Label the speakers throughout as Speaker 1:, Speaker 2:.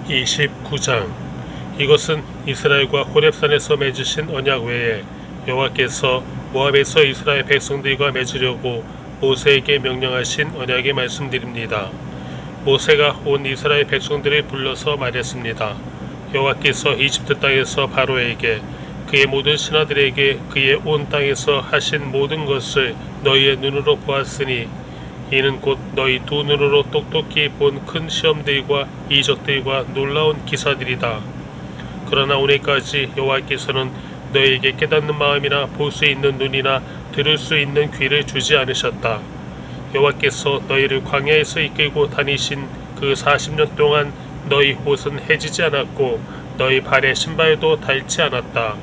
Speaker 1: 29장. 이것은 이스라엘과 호렙산에서 맺으신 언약 외에 여호와께서 모압에서 이스라엘 백성들과 맺으려고 모세에게 명령하신 언약의 말씀드립니다. 모세가 온 이스라엘 백성들을 불러서 말했습니다. 여호와께서 이집트 땅에서 바로에게 그의 모든 신하들에게 그의 온 땅에서 하신 모든 것을 너희의 눈으로 보았으니 이는 곧 너희 두 눈으로 똑똑히 본 큰 시험들과 이적들과 놀라운 기사들이다. 그러나 오늘까지 여호와께서는 너희에게 깨닫는 마음이나 볼 수 있는 눈이나 들을 수 있는 귀를 주지 않으셨다. 여호와께서 너희를 광야에서 이끌고 다니신 그 40년 동안 너희 옷은 해지지 않았고 너희 발에 신발도 닳지 않았다.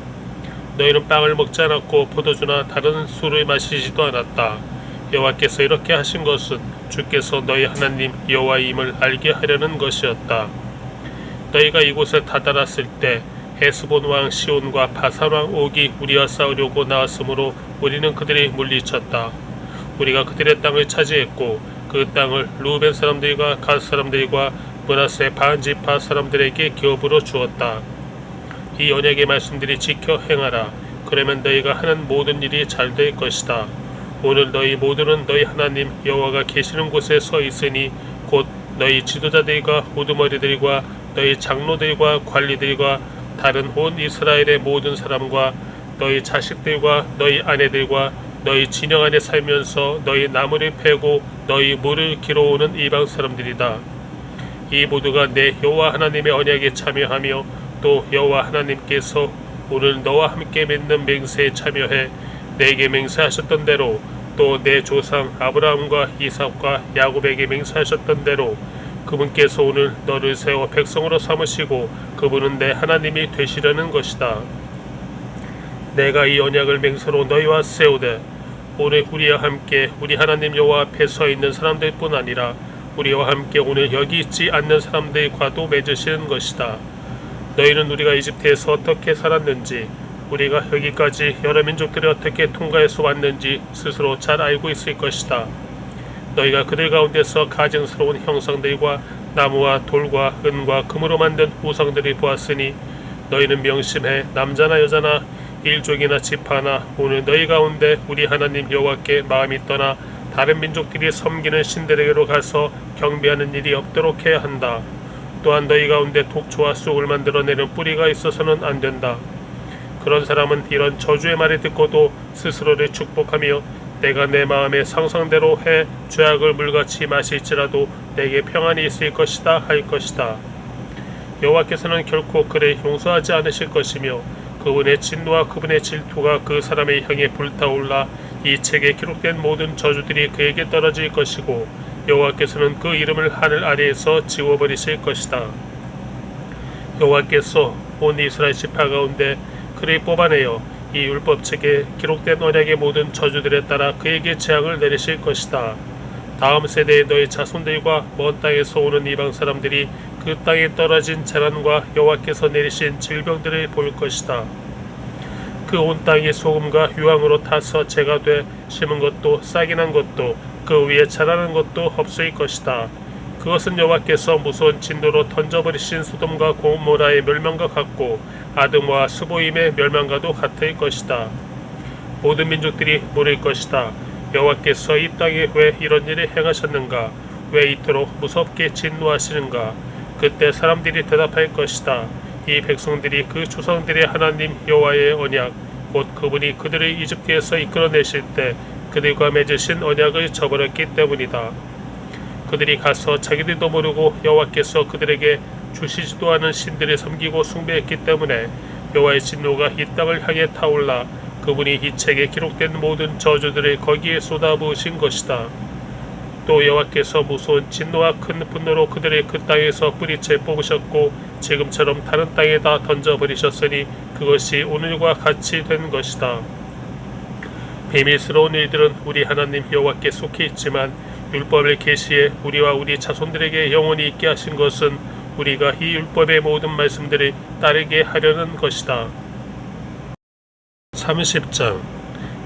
Speaker 1: 너희는 빵을 먹지 않았고 포도주나 다른 술을 마시지도 않았다. 여호와께서 이렇게 하신 것은 주께서 너희 하나님 여호와임을 알게 하려는 것이었다. 너희가 이곳에 다다랐을 때 헤스본 왕 시온과 바산 왕 옥이 우리와 싸우려고 나왔으므로 우리는 그들이 물리쳤다. 우리가 그들의 땅을 차지했고 그 땅을 루벤 사람들과 갓 사람들과 므낫세 반지파 사람들에게 기업으로 주었다. 이 언약의 말씀들이 지켜 행하라. 그러면 너희가 하는 모든 일이 잘 될 것이다. 오늘 너희 모두는 너희 하나님 여호와가 계시는 곳에 서 있으니 곧 너희 지도자들과 우두머리들과 너희 장로들과 관리들과 다른 온 이스라엘의 모든 사람과 너희 자식들과 너희 아내들과 너희 진영 안에 살면서 너희 나무를 패고 너희 물을 길어오는 이방 사람들이다. 이 모두가 내 여호와 하나님의 언약에 참여하며 또 여호와 하나님께서 오늘 너와 함께 맺는 맹세에 참여해 내게 맹세하셨던 대로 또 내 조상 아브라함과 이삭과 야곱에게 맹세하셨던 대로 그분께서 오늘 너를 세워 백성으로 삼으시고 그분은 내 하나님이 되시려는 것이다. 내가 이 언약을 맹세로 너희와 세우되 오늘 우리와 함께 우리 하나님 여호와 앞에 서 있는 사람들뿐 아니라 우리와 함께 오늘 여기 있지 않는 사람들과도 맺으시는 것이다. 너희는 우리가 이집트에서 어떻게 살았는지 우리가 여기까지 여러 민족들이 어떻게 통과해서 왔는지 스스로 잘 알고 있을 것이다. 너희가 그들 가운데서 가증스러운 형상들과 나무와 돌과 은과 금으로 만든 우상들을 보았으니 너희는 명심해 남자나 여자나 일족이나 지파나 오늘 너희 가운데 우리 하나님 여호와께 마음이 떠나 다른 민족들이 섬기는 신들에게로 가서 경배하는 일이 없도록 해야 한다. 또한 너희 가운데 독초와 쑥을 만들어내는 뿌리가 있어서는 안 된다. 그런 사람은 이런 저주의 말을 듣고도 스스로를 축복하며 내가 내 마음의 상상대로 해 죄악을 물같이 마실지라도 내게 평안이 있을 것이다 할 것이다. 여호와께서는 결코 그를 용서하지 않으실 것이며 그분의 진노와 그분의 질투가 그 사람을 향해 불타올라 이 책에 기록된 모든 저주들이 그에게 떨어질 것이고 여호와께서는 그 이름을 하늘 아래에서 지워버리실 것이다. 여호와께서 온 이스라엘 지파 가운데 그를 뽑아내어 이 율법책에 기록된 언약의 모든 저주들에 따라 그에게 재앙을 내리실 것이다. 다음 세대의 너희 자손들과 먼 땅에서 오는 이방 사람들이 그 땅에 떨어진 재난과 여호와께서 내리신 질병들을 볼 것이다. 그 온 땅이 소금과 유황으로 타서 재가 돼 심은 것도 싹이 난 것도 그 위에 자라는 것도 없을 것이다. 그것은 여호와께서 무서운 진노로 던져버리신 소돔과 고모라의 멸망과 같고 아드모와 스보임의 멸망과도 같을 것이다. 모든 민족들이 물을 것이다. 여호와께서 이 땅에 왜 이런 일을 행하셨는가? 왜 이토록 무섭게 진노하시는가? 그때 사람들이 대답할 것이다. 이 백성들이 그 조상들의 하나님 여호와의 언약 곧 그분이 그들을 이집트에서 이끌어내실 때 그들과 맺으신 언약을 저버렸기 때문이다. 그들이 가서 자기들도 모르고 여호와께서 그들에게 주시지도 않은 신들을 섬기고 숭배했기 때문에 여호와의 진노가 이 땅을 향해 타올라 그분이 이 책에 기록된 모든 저주들을 거기에 쏟아부으신 것이다. 또 여호와께서 무서운 진노와 큰 분노로 그들을 그 땅에서 뿌리채 뽑으셨고 지금처럼 다른 땅에다 던져버리셨으니 그것이 오늘과 같이 된 것이다. 비밀스러운 일들은 우리 하나님 여호와께 속해 있지만 율법을 계시해 우리와 우리 자손들에게 영원히 있게 하신 것은 우리가 이 율법의 모든 말씀들을 따르게 하려는 것이다. 30장.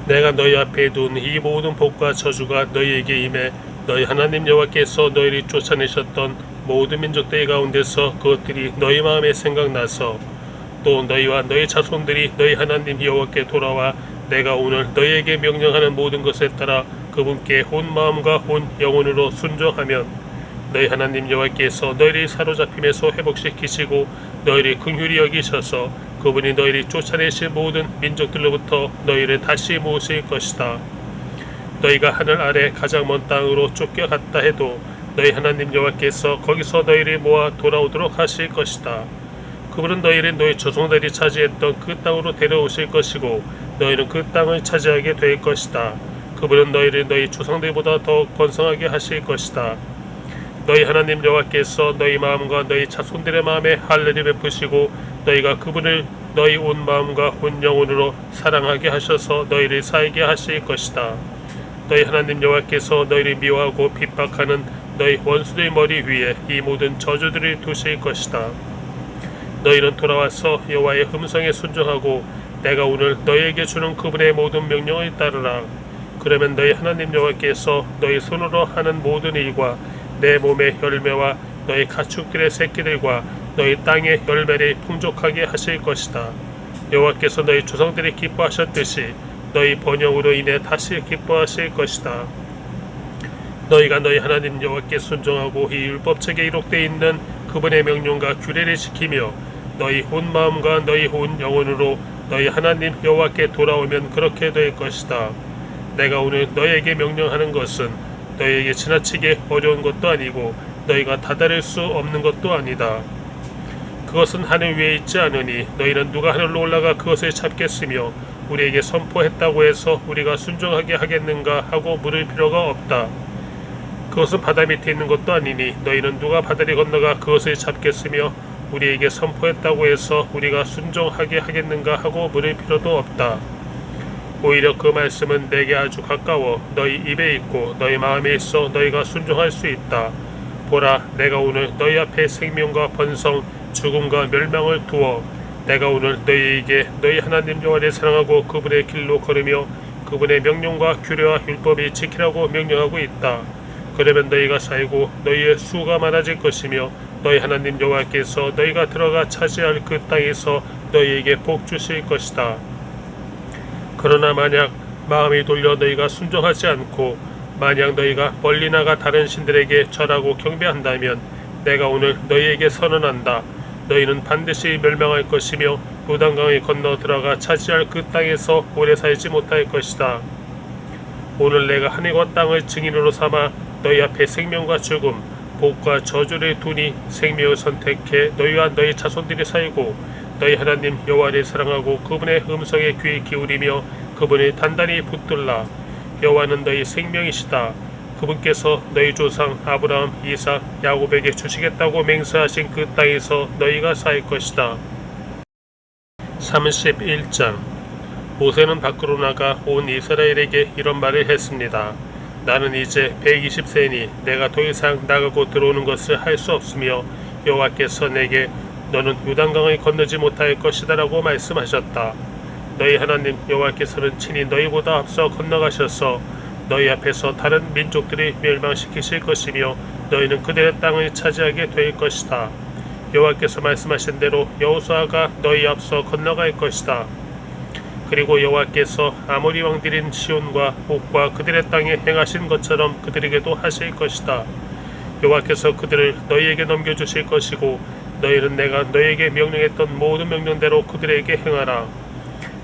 Speaker 1: 내가 너희 앞에 둔 이 모든 복과 저주가 너희에게 임해 너희 하나님 여호와께서 너희를 쫓아내셨던 모든 민족들 가운데서 그것들이 너희 마음에 생각나서 또 너희와 너희 자손들이 너희 하나님 여호와께 돌아와 내가 오늘 너희에게 명령하는 모든 것에 따라 그분께 온 마음과 온 영혼으로 순종하면 너희 하나님 여호와께서 너희를 사로잡힘에서 회복시키시고 너희를 긍휼히 여기셔서 그분이 너희를 쫓아내실 모든 민족들로부터 너희를 다시 모으실 것이다. 너희가 하늘 아래 가장 먼 땅으로 쫓겨갔다 해도 너희 하나님 여호와께서 거기서 너희를 모아 돌아오도록 하실 것이다. 그분은 너희를 너희 조상들이 차지했던 그 땅으로 데려오실 것이고 너희는 그 땅을 차지하게 될 것이다. 그분은 너희를 너희 조상들보다 더욱 번성하게 하실 것이다. 너희 하나님 여호와께서 너희 마음과 너희 자손들의 마음에 할례를 베푸시고 너희가 그분을 너희 온 마음과 온 영혼으로 사랑하게 하셔서 너희를 살게 하실 것이다. 너희 하나님 여호와께서 너희를 미워하고 핍박하는 너희 원수들 머리 위에 이 모든 저주들을 두실 것이다. 너희는 돌아와서 여호와의 음성에 순종하고 내가 오늘 너희에게 주는 그분의 모든 명령을 따르라. 그러면 너희 하나님 여호와께서 너희 손으로 하는 모든 일과 내 몸의 열매와 너희 가축들의 새끼들과 너희 땅의 열매를 풍족하게 하실 것이다. 여호와께서 너희 조상들이 기뻐하셨듯이 너희 번영으로 인해 다시 기뻐하실 것이다. 너희가 너희 하나님 여호와께 순종하고 이 율법책에 기록되어 있는 그분의 명령과 규례를 지키며 너희 온 마음과 너희 온 영혼으로 너희 하나님 여호와께 돌아오면 그렇게 될 것이다. 내가 오늘 너희에게 명령하는 것은 너희에게 지나치게 어려운 것도 아니고 너희가 다다를 수 없는 것도 아니다. 그것은 하늘 위에 있지 않으니 너희는 누가 하늘로 올라가 그것을 잡겠으며 우리에게 선포했다고 해서 우리가 순종하게 하겠는가 하고 물을 필요가 없다. 그것은 바다 밑에 있는 것도 아니니 너희는 누가 바다를 건너가 그것을 잡겠으며 우리에게 선포했다고 해서 우리가 순종하게 하겠는가 하고 물을 필요도 없다. 오히려 그 말씀은 내게 아주 가까워 너희 입에 있고 너희 마음에 있어 너희가 순종할 수 있다. 보라, 내가 오늘 너희 앞에 생명과 번성, 죽음과 멸망을 두어 내가 오늘 너희에게 너희 하나님 여호와를 사랑하고 그분의 길로 걸으며 그분의 명령과 규례와 율법을 지키라고 명령하고 있다. 그러면 너희가 살고 너희의 수가 많아질 것이며 너희 하나님 여호와께서 너희가 들어가 차지할 그 땅에서 너희에게 복 주실 것이다. 그러나 만약 마음이 돌려 너희가 순종하지 않고 만약 너희가 멀리 나가 다른 신들에게 절하고 경배한다면 내가 오늘 너희에게 선언한다. 너희는 반드시 멸망할 것이며 요단강을 건너 들어가 차지할 그 땅에서 오래 살지 못할 것이다. 오늘 내가 하늘과 땅을 증인으로 삼아 너희 앞에 생명과 죽음, 복과 저주를 두니 생명을 선택해 너희와 너희 자손들이 살고 너희 하나님 여호와를 사랑하고 그분의 음성에 귀 기울이며 그분을 단단히 붙들라. 여호와는 너희 생명이시다. 그분께서 너희 조상 아브라함, 이삭, 야곱에게 주시겠다고 맹세하신 그 땅에서 너희가 살 것이다. 31장. 모세는 밖으로 나가 온 이스라엘에게 이런 말을 했습니다. 나는 이제 120세니 내가 더 이상 나가고 들어오는 것을 할 수 없으며 여호와께서 내게 너는 요단강을 건너지 못할 것이다 라고 말씀하셨다. 너희 하나님 여호와께서는 친히 너희보다 앞서 건너가셔서 너희 앞에서 다른 민족들을 멸망시키실 것이며 너희는 그들의 땅을 차지하게 될 것이다. 여호와께서 말씀하신 대로 여호수아가 너희 앞서 건너갈 것이다. 그리고 여호와께서 아모리 왕들인 시온과 옥과 그들의 땅에 행하신 것처럼 그들에게도 하실 것이다. 여호와께서 그들을 너희에게 넘겨주실 것이고 너희는 내가 너희에게 명령했던 모든 명령대로 그들에게 행하라.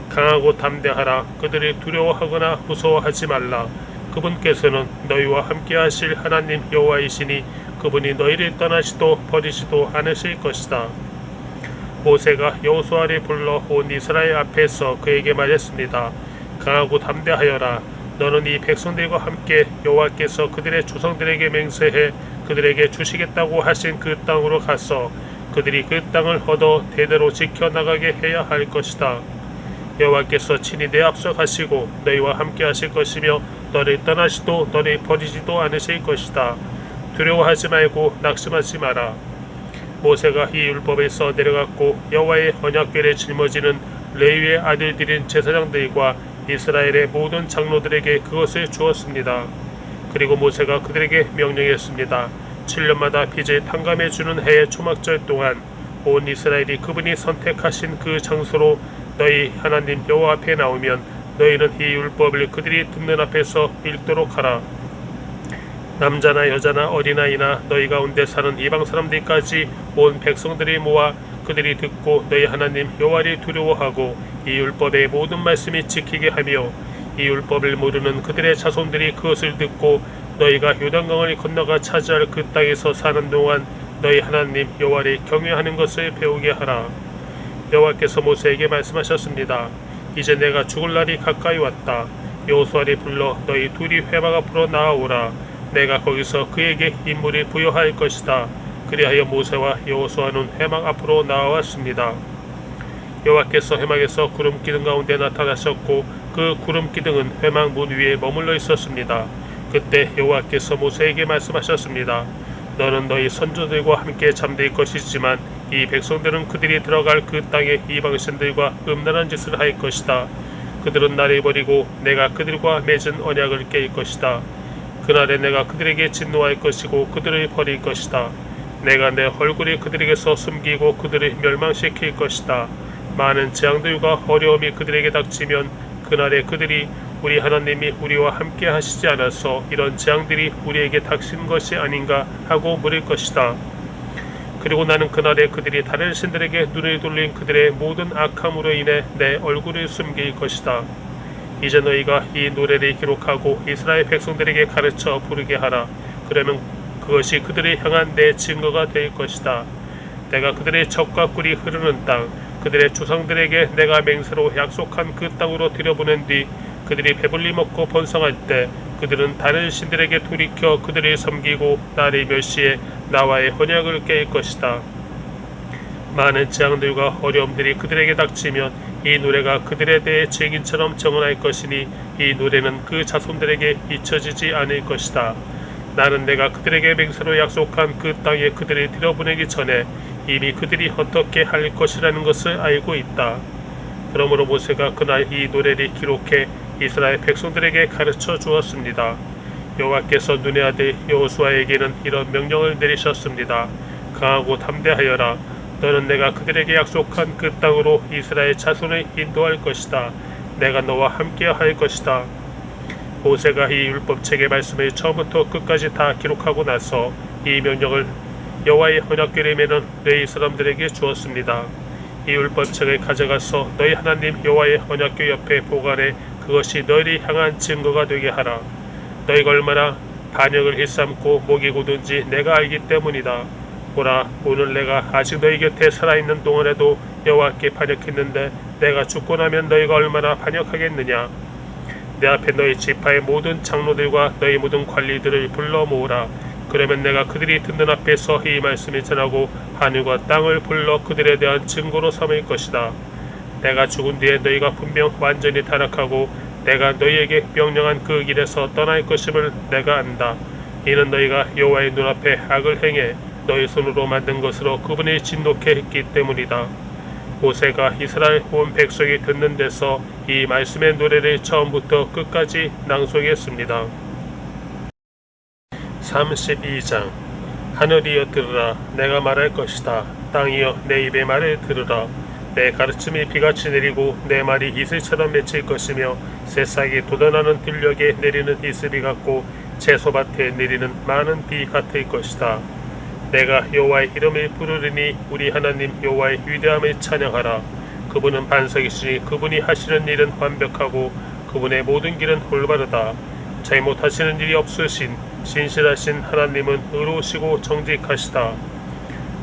Speaker 1: 강하고 담대하라. 그들을 두려워하거나 무서워하지 말라. 그분께서는 너희와 함께 하실 하나님 여호와이시니 그분이 너희를 떠나시도 버리시도 않으실 것이다. 모세가 여호수아를 불러 온 이스라엘 앞에서 그에게 말했습니다. 강하고 담대하여라. 너는 이 백성들과 함께 여호와께서 그들의 조상들에게 맹세해 그들에게 주시겠다고 하신 그 땅으로 가서 그들이 그 땅을 얻어 대대로 지켜나가게 해야 할 것이다. 여호와께서 친히 내 앞서 가시고 너희와 함께 하실 것이며 너를 떠나시도 너를 버리지도 않으실 것이다. 두려워하지 말고 낙심하지 마라. 모세가 이 율법을 써 내려갔고 여호와의 언약궤를 짊어지는 레위의 아들들인 제사장들과 이스라엘의 모든 장로들에게 그것을 주었습니다. 그리고 모세가 그들에게 명령했습니다. 7년마다 빚을 탕감해주는 해의 초막절 동안 온 이스라엘이 그분이 선택하신 그 장소로 너희 하나님 여호와 앞에 나오면 너희는 이 율법을 그들이 듣는 앞에서 읽도록 하라. 남자나 여자나 어린아이나 너희 가운데 사는 이방 사람들까지 온 백성들이 모아 그들이 듣고 너희 하나님 여호와를 두려워하고 이 율법의 모든 말씀이 지키게 하며 이 율법을 모르는 그들의 자손들이 그것을 듣고 너희가 요단강을 건너가 차지할 그 땅에서 사는 동안 너희 하나님 여호와를 경외하는 것을 배우게 하라. 여호와께서 모세에게 말씀하셨습니다. 이제 내가 죽을 날이 가까이 왔다. 여호수아를 불러 너희 둘이 회막 앞으로 나아오라. 내가 거기서 그에게 임무를 부여할 것이다. 그리하여 모세와 여호수아는 회막 앞으로 나아왔습니다. 여호와께서 회막에서 구름 기둥 가운데 나타나셨고 그 구름 기둥은 회막 문 위에 머물러 있었습니다. 그때 여호와께서 모세에게 말씀하셨습니다. 너는 너희 선조들과 함께 잠들 것이지만 이 백성들은 그들이 들어갈 그 땅에 이방신들과 음란한 짓을 할 것이다. 그들은 나를 버리고 내가 그들과 맺은 언약을 깰 것이다. 그날에 내가 그들에게 진노할 것이고 그들을 버릴 것이다. 내가 내 얼굴을 그들에게서 숨기고 그들을 멸망시킬 것이다. 많은 재앙들과 어려움이 그들에게 닥치면 그날에 그들이 우리 하나님이 우리와 함께 하시지 않아서 이런 재앙들이 우리에게 닥친 것이 아닌가 하고 물을 것이다. 그리고 나는 그날에 그들이 다른 신들에게 눈을 돌린 그들의 모든 악함으로 인해 내 얼굴을 숨길 것이다. 이제 너희가 이 노래를 기록하고 이스라엘 백성들에게 가르쳐 부르게 하라. 그러면 그것이 그들을 향한 내 증거가 될 것이다. 내가 그들의 젖과 꿀이 흐르는 땅, 그들의 조상들에게 내가 맹세로 약속한 그 땅으로 들여보낸 뒤 그들이 배불리 먹고 번성할 때 그들은 다른 신들에게 돌이켜 그들을 섬기고 나를 멸시해 나와의 언약을 깰 것이다. 많은 재앙들과 어려움들이 그들에게 닥치면 이 노래가 그들에 대해 증인처럼 정언할 것이니 이 노래는 그 자손들에게 잊혀지지 않을 것이다. 나는 내가 그들에게 맹세로 약속한 그 땅에 그들을 들여보내기 전에 이미 그들이 어떻게 할 것이라는 것을 알고 있다. 그러므로 모세가 그날 이 노래를 기록해 이스라엘 백성들에게 가르쳐 주었습니다. 여호와께서 눈의 아들 여호수아에게는 이런 명령을 내리셨습니다. 강하고 담대하여라. 너는 내가 그들에게 약속한 그 땅으로 이스라엘 자손을 인도할 것이다. 내가 너와 함께 할 것이다. 모세가 이 율법책의 말씀을 처음부터 끝까지 다 기록하고 나서 이 명령을 여호와의 언약궤를 매는 레위 사람들에게 주었습니다. 이 율법책을 가져가서 너희 하나님 여호와의 언약궤 옆에 보관해 그것이 너희를 향한 증거가 되게 하라. 너희가 얼마나 반역을 일삼고 목이 고든지 내가 알기 때문이다. 보라, 오늘 내가 아직 너희 곁에 살아있는 동안에도 여호와께 반역했는데 내가 죽고 나면 너희가 얼마나 반역하겠느냐. 내 앞에 너희 지파의 모든 장로들과 너희 모든 관리들을 불러 모으라. 그러면 내가 그들이 듣는 앞에서 이 말씀을 전하고 하늘과 땅을 불러 그들에 대한 증거로 삼을 것이다. 내가 죽은 뒤에 너희가 분명 완전히 타락하고 내가 너희에게 명령한 그 길에서 떠날 것임을 내가 안다. 이는 너희가 여호와의 눈앞에 악을 행해 너희 손으로 만든 것으로 그분을 진노케 했기 때문이다. 모세가 이스라엘 온 백성이 듣는 데서 이 말씀의 노래를 처음부터 끝까지 낭송했습니다. 32장. 하늘이여 들으라. 내가 말할 것이다. 땅이여 내 입의 말을 들으라. 내 가르침이 비같이 내리고 내 말이 이슬처럼 맺힐 것이며 새싹이 돋아나는 들녘에 내리는 이슬비 같고 채소밭에 내리는 많은 비 같을 것이다. 내가 여호와의 이름을 부르리니 우리 하나님 여호와의 위대함을 찬양하라. 그분은 반석이시니 그분이 하시는 일은 완벽하고 그분의 모든 길은 올바르다. 잘못하시는 일이 없으신 신실하신 하나님은 의로우시고 정직하시다.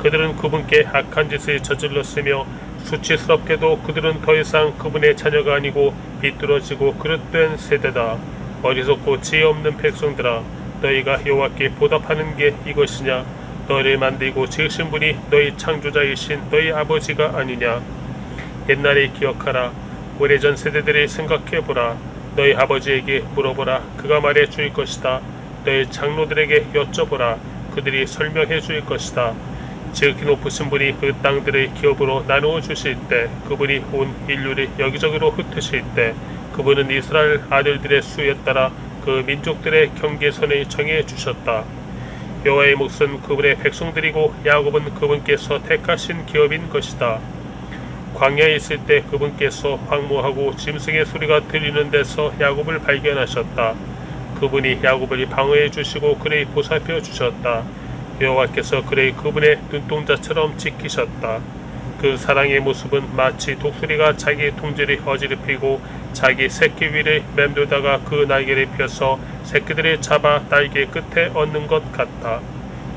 Speaker 1: 그들은 그분께 악한 짓을 저질렀으며 수치스럽게도 그들은 더 이상 그분의 자녀가 아니고 비뚤어지고 그릇된 세대다. 어리석고 지혜 없는 백성들아, 너희가 여호와께 보답하는 게 이것이냐? 너희를 만들고 지으신 분이 너희 창조자이신 너희 아버지가 아니냐? 옛날에 기억하라. 오래전 세대들을 생각해보라. 너희 아버지에게 물어보라. 그가 말해 줄 것이다. 너희 장로들에게 여쭤보라. 그들이 설명해 줄 것이다. 지극히 높으신 분이 그 땅들을 기업으로 나누어 주실 때, 그분이 온 인류를 여기저기로 흩으실 때, 그분은 이스라엘 아들들의 수에 따라 그 민족들의 경계선을 정해 주셨다. 여호와의 몫은 그분의 백성들이고 야곱은 그분께서 택하신 기업인 것이다. 광야에 있을 때 그분께서 황무하고 짐승의 소리가 들리는 데서 야곱을 발견하셨다. 그분이 야곱을 방어해 주시고 그를 보살펴 주셨다. 여호와께서 그를 그분의 눈동자처럼 지키셨다. 그 사랑의 모습은 마치 독수리가 자기 둥지를 어지럽히고 자기 새끼 위를 맴돌다가 그 날개를 펴서 새끼들을 잡아 날개 끝에 얹는 것 같다.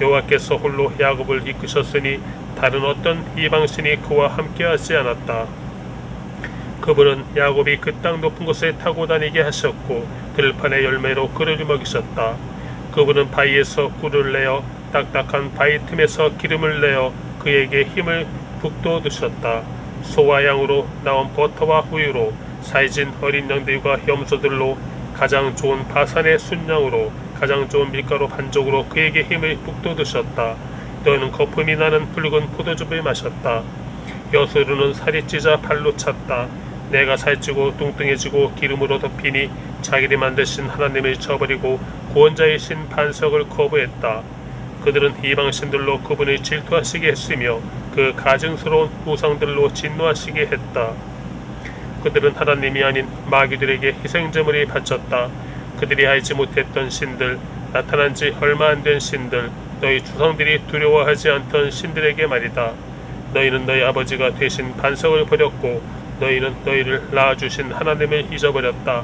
Speaker 1: 여호와께서 홀로 야곱을 이끄셨으니 다른 어떤 이방신이 그와 함께하지 않았다. 그분은 야곱이 그 땅 높은 곳에 타고 다니게 하셨고 들판의 열매로 그를 먹이셨다. 그분은 바위에서 꿀을 내어 딱딱한 바위 틈에서 기름을 내어 그에게 힘을 북돋으셨다. 소와 양으로 나온 버터와 우유로 사이진 어린 양들과 염소들로 가장 좋은 바산의 순양으로 가장 좋은 밀가루 반죽으로 그에게 힘을 북돋으셨다. 너는 거품이 나는 붉은 포도즙을 마셨다. 여수르는 살이 찢어 발로 찼다. 내가 살찌고 뚱뚱해지고 기름으로 덮이니 자기를 만드신 하나님을 저버리고 구원자이신 반석을 거부했다. 그들은 이방신들로 그분을 질투하시게 했으며 그 가증스러운 우상들로 진노하시게 했다. 그들은 하나님이 아닌 마귀들에게 희생제물을 바쳤다. 그들이 알지 못했던 신들, 나타난 지 얼마 안 된 신들, 너희 조상들이 두려워하지 않던 신들에게 말이다. 너희는 너희 아버지가 되신 반석을 버렸고 너희는 너희를 낳아주신 하나님을 잊어버렸다.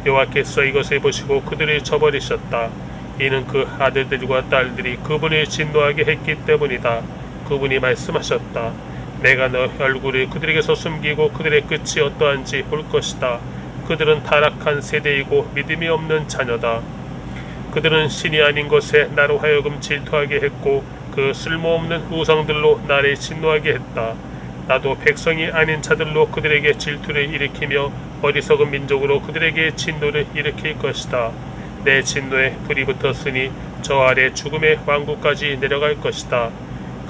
Speaker 1: 여호와께서 이것을 보시고 그들을 저버리셨다. 이는 그 아들들과 딸들이 그분을 진노하게 했기 때문이다. 그분이 말씀하셨다. 내가 너 얼굴을 그들에게서 숨기고 그들의 끝이 어떠한지 볼 것이다. 그들은 타락한 세대이고 믿음이 없는 자녀다. 그들은 신이 아닌 것에 나로 하여금 질투하게 했고 그 쓸모없는 우상들로 나를 진노하게 했다. 나도 백성이 아닌 자들로 그들에게 질투를 일으키며 어리석은 민족으로 그들에게 진노를 일으킬 것이다. 내 진노에 불이 붙었으니 저 아래 죽음의 왕국까지 내려갈 것이다.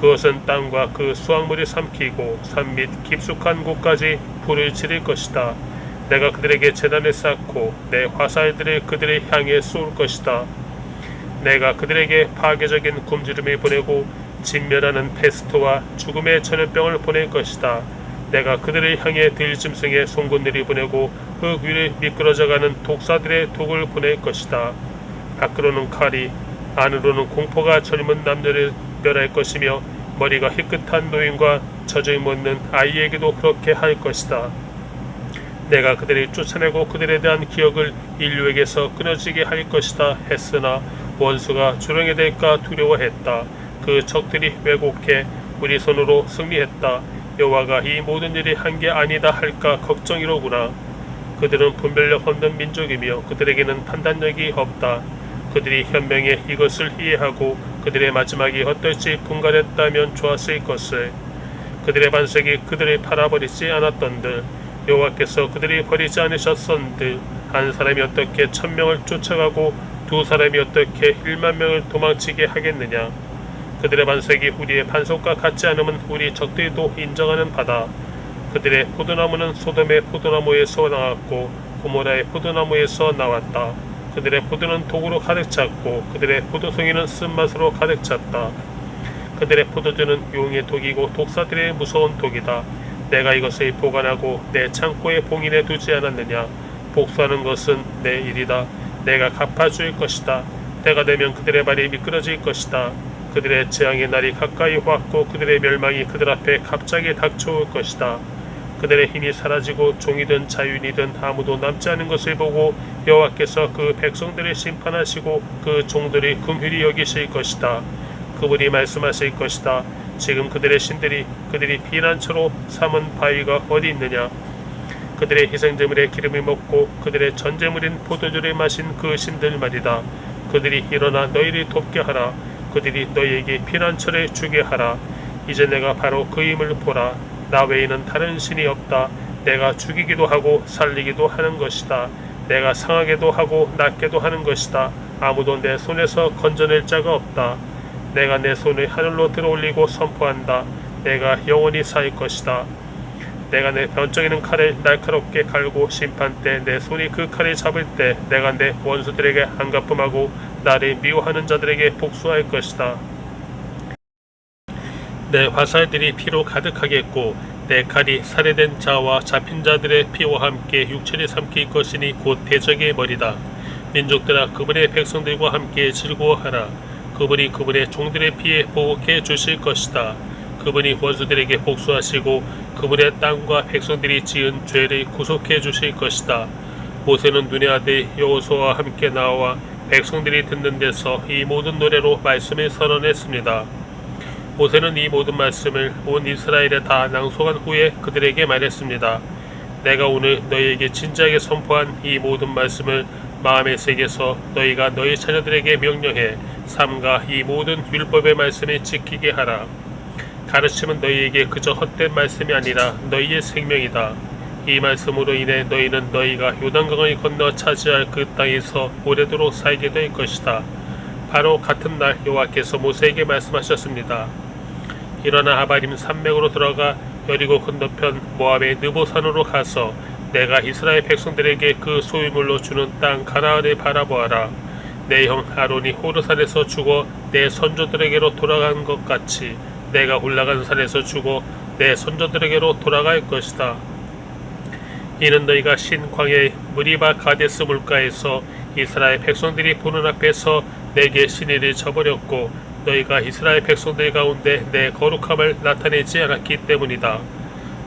Speaker 1: 그것은 땅과 그 수확물을 삼키고 산 및 깊숙한 곳까지 불을 지를 것이다. 내가 그들에게 재단을 쌓고 내 화살들을 그들을 향해 쏠 것이다. 내가 그들에게 파괴적인 굶주림을 보내고 진멸하는 페스트와 죽음의 전염병을 보낼 것이다. 내가 그들을 향해 들짐승의 송곳니를 보내고 흙 위를 미끄러져가는 독사들의 독을 보낼 것이다. 밖으로는 칼이, 안으로는 공포가 젊은 남녀를 멸할 것이며 머리가 희끗한 노인과 젖을 묻는 아이에게도 그렇게 할 것이다. 내가 그들을 쫓아내고 그들에 대한 기억을 인류에게서 끊어지게 할 것이다 했으나 원수가 조롱이 될까 두려워했다. 그 적들이 왜곡해 우리 손으로 승리했다. 여호와가 이 모든 일이 한 게 아니다 할까 걱정이로구나. 그들은 분별력 없는 민족이며 그들에게는 판단력이 없다. 그들이 현명해 이것을 이해하고 그들의 마지막이 어떨지 분간했다면 좋았을 것을. 그들의 반석이 그들을 팔아버리지 않았던들 여호와께서 그들이 버리지 않으셨던들 한 사람이 어떻게 1000명을 쫓아가고 두 사람이 어떻게 100,000명을 도망치게 하겠느냐. 그들의 반석이 우리의 반석과 같지 않으면 우리 적들도 인정하는 바다. 그들의 포도나무는 소돔의 포도나무에서 나왔고 고모라의 포도나무에서 나왔다. 그들의 포도는 독으로 가득 찼고 그들의 포도송이는 쓴맛으로 가득 찼다. 그들의 포도주는 용의 독이고 독사들의 무서운 독이다. 내가 이것을 보관하고 내 창고에 봉인해 두지 않았느냐. 복수하는 것은 내 일이다. 내가 갚아줄 것이다. 때가 되면 그들의 발이 미끄러질 것이다. 그들의 재앙의 날이 가까이 왔고 그들의 멸망이 그들 앞에 갑자기 닥쳐올 것이다. 그들의 힘이 사라지고 종이든 자유인이든 아무도 남지 않은 것을 보고 여호와께서 그 백성들을 심판하시고 그 종들이 긍휼히 여기실 것이다. 그분이 말씀하실 것이다. 지금 그들의 신들이 그들이 피난처로 삼은 바위가 어디 있느냐. 그들의 희생제물의 기름을 먹고 그들의 전제물인 포도주를 마신 그 신들 말이다. 그들이 일어나 너희를 돕게 하라. 그들이 너희에게 피난처를 주게 하라. 이제 내가 바로 그 힘을 보라. 나 외에는 다른 신이 없다. 내가 죽이기도 하고 살리기도 하는 것이다. 내가 상하게도 하고 낫게도 하는 것이다. 아무도 내 손에서 건져낼 자가 없다. 내가 내 손을 하늘로 들어올리고 선포한다. 내가 영원히 살 것이다. 내가 내 번쩍이는 칼을 날카롭게 갈고 심판 때 내 손이 그 칼을 잡을 때 내가 내 원수들에게 한가품하고 나를 미워하는 자들에게 복수할 것이다. 내 화살들이 피로 가득하겠고 내 칼이 살해된 자와 잡힌 자들의 피와 함께 육체를 삼킬 것이니 곧 대적의 머리다. 민족들아 그분의 백성들과 함께 즐거워하라. 그분이 그분의 종들의 피에 보복해 주실 것이다. 그분이 원수들에게 복수하시고 그분의 땅과 백성들이 지은 죄를 구속해 주실 것이다. 모세는 눈의 아들 여호수아와 함께 나와 백성들이 듣는 데서 이 모든 노래로 말씀을 선언했습니다. 모세는 이 모든 말씀을 온 이스라엘에 다 낭송한 후에 그들에게 말했습니다. 내가 오늘 너희에게 진지하게 선포한 이 모든 말씀을 마음에 새겨서 너희가 너희 자녀들에게 명령해 삼가 이 모든 율법의 말씀을 지키게 하라. 가르침은 너희에게 그저 헛된 말씀이 아니라 너희의 생명이다. 이 말씀으로 인해 너희는 너희가 요단강을 건너 차지할 그 땅에서 오래도록 살게 될 것이다. 바로 같은 날 여호와께서 모세에게 말씀하셨습니다. 일어나 아바림 산맥으로 들어가 여리고 건너편 모압의 느보산으로 가서 내가 이스라엘 백성들에게 그 소유물로 주는 땅 가나안을 바라보아라. 내 형 아론이 호르산에서 죽어 내 선조들에게로 돌아간 것 같이 내가 올라간 산에서 죽어 내 선조들에게로 돌아갈 것이다. 이는 너희가 신 광야의 무리바 가데스 물가에서 이스라엘 백성들이 보는 앞에서 내게 신의를 저버렸고 너희가 이스라엘 백성들 가운데 내 거룩함을 나타내지 않았기 때문이다.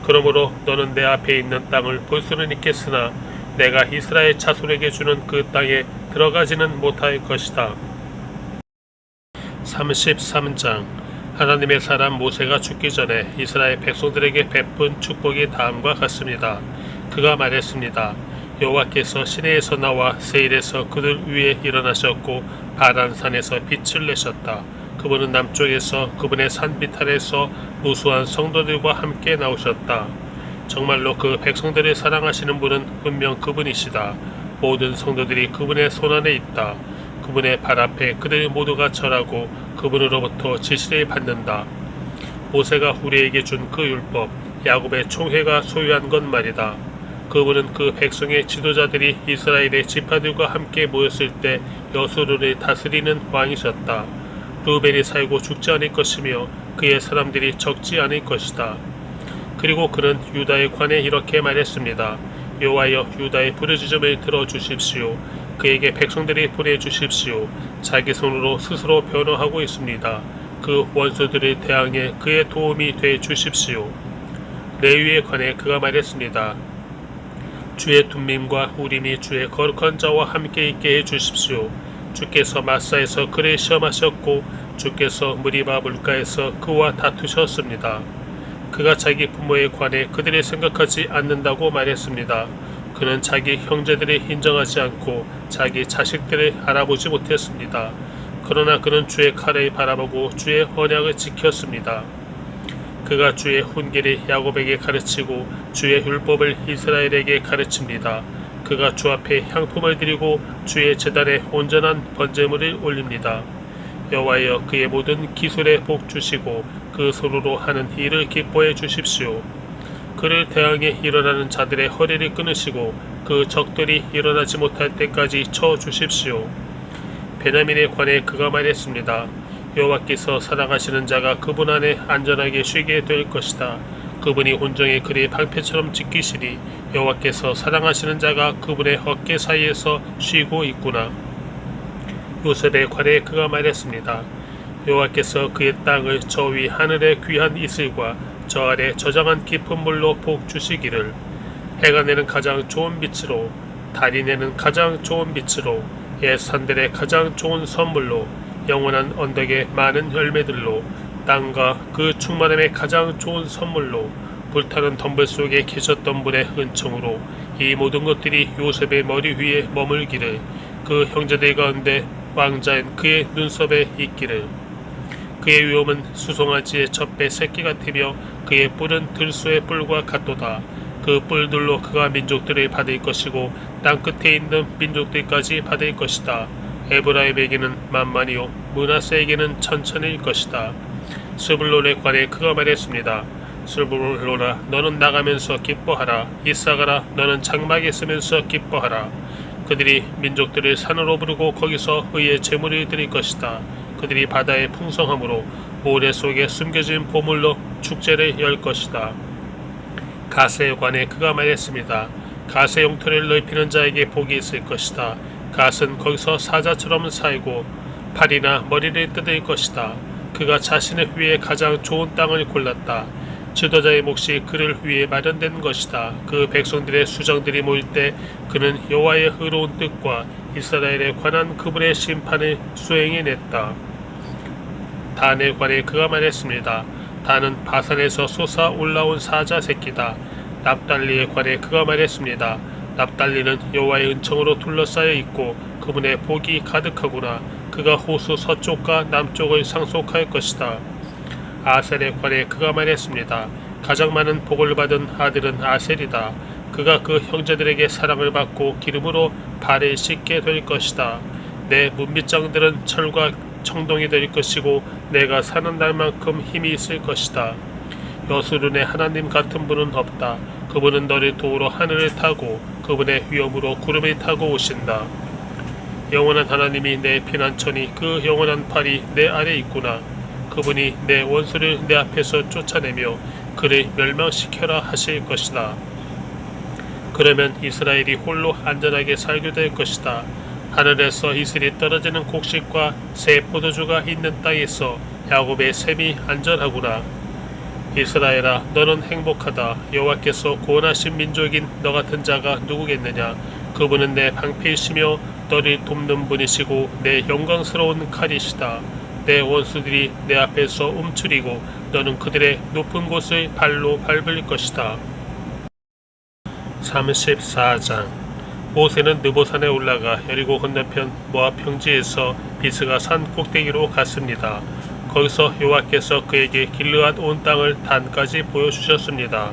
Speaker 1: 그러므로 너는 내 앞에 있는 땅을 볼 수는 있겠으나 내가 이스라엘 자손에게 주는 그 땅에 들어가지는 못할 것이다. 33장 하나님의 사람 모세가 죽기 전에 이스라엘 백성들에게 베푼 축복이 다음과 같습니다. 그가 말했습니다. 여호와께서 시내에서 나와 세일에서 그들 위에 일어나셨고 바란산에서 빛을 내셨다. 그분은 남쪽에서 그분의 산빛 아래서 무수한 성도들과 함께 나오셨다. 정말로 그 백성들을 사랑하시는 분은 분명 그분이시다. 모든 성도들이 그분의 손안에 있다. 그분의 발 앞에 그들 모두가 절하고 그분으로부터 지시를 받는다. 모세가 우리에게 준 그 율법, 야곱의 총회가 소유한 것 말이다. 그분은 그 백성의 지도자들이 이스라엘의 지파들과 함께 모였을 때 여수르를 다스리는 왕이셨다. 루벤이 살고 죽지 않을 것이며 그의 사람들이 적지 않을 것이다. 그리고 그는 유다에 관해 이렇게 말했습니다. 여호와여 유다의 부르짖음을 들어주십시오. 그에게 백성들이 보내주십시오. 자기 손으로 스스로 변호하고 있습니다. 그 원수들을 대항해 그의 도움이 돼 주십시오. 레위에 관해 그가 말했습니다. 주의 둠밈과 우림이 주의 거룩한 자와 함께 있게 해 주십시오. 주께서 마사에서 그를 시험하셨고 주께서 무리바 물가에서 그와 다투셨습니다. 그가 자기 부모에 관해 그들을 생각하지 않는다고 말했습니다. 그는 자기 형제들을 인정하지 않고 자기 자식들을 알아보지 못했습니다. 그러나 그는 주의 칼을 바라보고 주의 언약을 지켰습니다. 그가 주의 훈계를 야곱에게 가르치고 주의 율법을 이스라엘에게 가르칩니다. 그가 주 앞에 향품을 드리고 주의 제단에 온전한 번제물을 올립니다. 여호와여 그의 모든 기술에 복 주시고 그 손으로 하는 일을 기뻐해 주십시오. 그를 대항해 일어나는 자들의 허리를 끊으시고 그 적들이 일어나지 못할 때까지 쳐 주십시오. 베냐민에 관해 그가 말했습니다. 여호와께서 사랑하시는 자가 그분 안에 안전하게 쉬게 될 것이다. 그분이 온종일 그를 방패처럼 지키시니 여호와께서 사랑하시는 자가 그분의 어깨 사이에서 쉬고 있구나. 요셉에 관해 그가 말했습니다. 여호와께서 그의 땅을 저 위 하늘의 귀한 이슬과 저 아래 저장한 깊은 물로 복 주시기를. 해가 내는 가장 좋은 빛으로, 달이 내는 가장 좋은 빛으로, 옛 산들의 가장 좋은 선물로, 영원한 언덕의 많은 열매들로, 땅과 그 충만함의 가장 좋은 선물로, 불타는 덤불 속에 계셨던 분의 은총으로 이 모든 것들이 요셉의 머리 위에 머물기를. 그 형제들 가운데 왕자인 그의 눈썹에 있기를. 그의 위엄은 수송아지의 젖배 새끼 같으며 그의 뿔은 들소의 뿔과 같도다. 그 뿔들로 그가 민족들을 받을 것이고 땅끝에 있는 민족들까지 받을 것이다. 에브라임에게는 만만이요 므낫세에게는 천천일 것이다. 스불론에 관해 그가 말했습니다. 스불로나 너는 나가면서 기뻐하라. 이사가라 너는 장막에 있으면서 기뻐하라. 그들이 민족들을 산으로 부르고 거기서 의의 제물을 드릴 것이다. 그들이 바다의 풍성함으로 모래 속에 숨겨진 보물로 축제를 열 것이다. 갓에 관해 그가 말했습니다. 갓의 영토를 넓히는 자에게 복이 있을 것이다. 갓은 거기서 사자처럼 살고 팔이나 머리를 뜯을 것이다. 그가 자신을 위해 가장 좋은 땅을 골랐다. 지도자의 몫이 그를 위해 마련된 것이다. 그 백성들의 수정들이 모일 때 그는 여호와의 의로운 뜻과 이스라엘에 관한 그분의 심판을 수행해냈다. 단에 관해 그가 말했습니다. 단은 바산에서 솟아 올라온 사자 새끼다. 납달리에 관해 그가 말했습니다. 납달리는 여호와의 은총으로 둘러싸여 있고 그분의 복이 가득하구나. 그가 호수 서쪽과 남쪽을 상속할 것이다. 아셀에 관해 그가 말했습니다. 가장 많은 복을 받은 아들은 아셀이다. 그가 그 형제들에게 사랑을 받고 기름으로 발을 씻게 될 것이다. 내 문빗장들은 철과 청동이 될 것이고 내가 사는 날만큼 힘이 있을 것이다. 여수른의 하나님 같은 분은 없다. 그분은 너를 도우러 하늘을 타고 그분의 위엄으로 구름을 타고 오신다. 영원한 하나님이 내 피난처니 그 영원한 팔이 내 아래 있구나. 그분이 내 원수를 내 앞에서 쫓아내며 그를 멸망시켜라 하실 것이다. 그러면 이스라엘이 홀로 안전하게 살게 될 것이다. 하늘에서 이슬이 떨어지는 곡식과 새 포도주가 있는 땅에서 야곱의 샘이 안전하구나. 이스라엘아 너는 행복하다. 여호와께서 구원하신 민족인 너 같은 자가 누구겠느냐. 그분은 내 방패이시며 너를 돕는 분이시고 내 영광스러운 칼이시다. 내 원수들이 내 앞에서 움츠리고 너는 그들의 높은 곳을 발로 밟을 것이다. 34장 모세는 느보산에 올라가 여리고 건너편 모압 평지에서 비스가 산 꼭대기로 갔습니다. 거기서 여호와께서 그에게 길르앗 온 땅을 단까지 보여주셨습니다.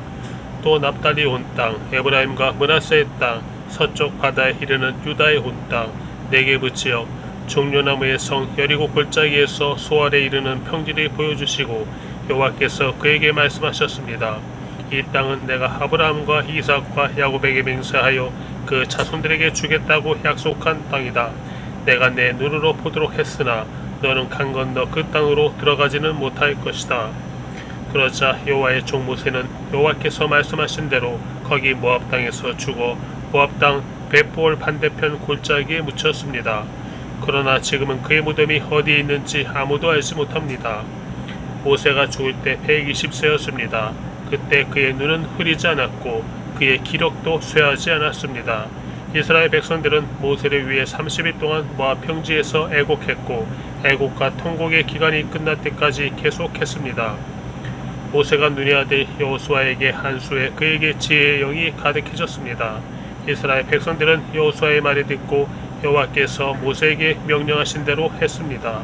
Speaker 1: 또 납달리 온 땅, 에브라임과 므낫세의 땅, 서쪽 바다에 이르는 유다의 온 땅, 네게브 지역, 종려나무의 성 여리고 골짜기에서 소알에 이르는 평지를 보여주시고 여호와께서 그에게 말씀하셨습니다. 이 땅은 내가 아브라함과 이삭과 야곱에게 맹세하여 그 자손들에게 주겠다고 약속한 땅이다. 내가 내 눈으로 보도록 했으나 너는 강 건너 그 땅으로 들어가지는 못할 것이다. 그러자 여호와의 종 모세는 여호와께서 말씀하신 대로 거기 모압 땅에서 죽어 모압 땅 벳보올 반대편 골짜기에 묻혔습니다. 그러나 지금은 그의 무덤이 어디에 있는지 아무도 알지 못합니다. 모세가 죽을 때 120세였습니다. 그때 그의 눈은 흐리지 않았고 그의 기력도 쇠하지 않았습니다. 이스라엘 백성들은 모세를 위해 30일 동안 모압 평지에서 애곡했고 애곡과 통곡의 기간이 끝날 때까지 계속했습니다. 모세가 눈의 아들 여호수아에게 한수에 그에게 지혜의 영이 가득해졌습니다. 이스라엘 백성들은 여호수아의 말을 듣고 여호와께서 모세에게 명령하신 대로 했습니다.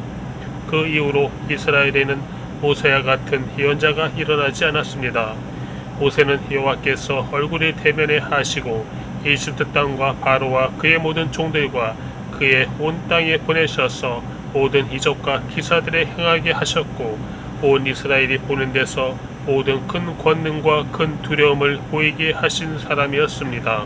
Speaker 1: 그 이후로 이스라엘에는 모세와 같은 예언자가 일어나지 않았습니다. 모세는 여호와께서 얼굴을 대면에 하시고 이집트 땅과 바로와 그의 모든 종들과 그의 온 땅에 보내셔서 모든 이적과 기사들에 행하게 하셨고 온 이스라엘이 보는 데서 모든 큰 권능과 큰 두려움을 보이게 하신 사람이었습니다.